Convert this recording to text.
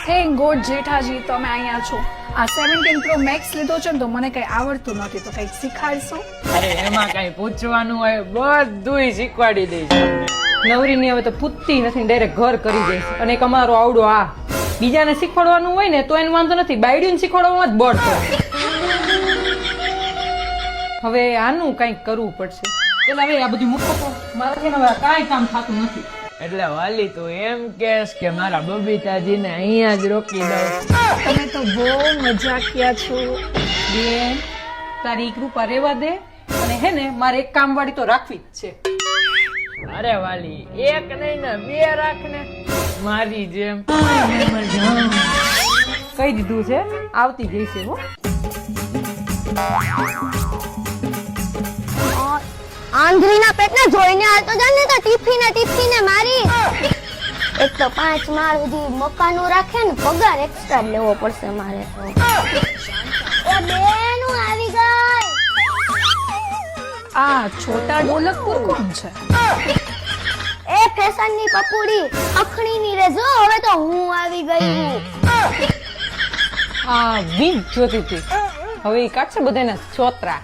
Thank God જેઠાજી તમે અહીંયા છો. આ 17 Pro Max લીધો છે ને તો મને કઈ આવડતું નથી, તો કઈક શીખાડશો? અરે એમાં કઈ પૂછવાનું હોય બધુંય શીખવાડી દઈશ. નવરીની હવે તો પૂછતી નથી, ડાયરેક્ટ ઘર કરી દઈશ. અને એક અમારો આવડો આ બીજાને શીખવાડવાનું હોય ને તો એને વાંધો નથી, બાયડીને શીખવાડવામાં જ બળ છે. હવે આનું કંઈક કરવું પડશે. એટલે હવે આ બધું મૂકો તો મારાથી હવે કાંઈ કામ થતું નથી. એટલે વાલી તું એમ કેસ કે મારા બબીતાજીને અહીંયા જ રોકી દઉં? તમે તો બહુ મજાકિયા છો. બેન તારી કૃપા રહેવા દે, અને હે ને મારે એક કામવાળી તો રાખવી જ છે. અરે વાલી એક નહીં ને બે રાખ ને મારી જેમ. કહી દીધું છે, આવતી જઈશે હો. આંધળીના પેટને જોઈને હાલતો જા ને તો ટીફીને મારી. એક તો 5 માળ સુધી મકાનો રાખે ને પગાર એક્સ્ટ્રા લેવો પડશે મારે તો. એ બેન હું આવી ગઈ. આ છોટા ઢોલકપુર કોણ છે? એ ફેશનની પપુડી અખણીની રે જો, હવે તો હું આવી ગઈ હું. આ વીજ જોતી હતી, હવે એ કાઢશે બધાના ચોતરા.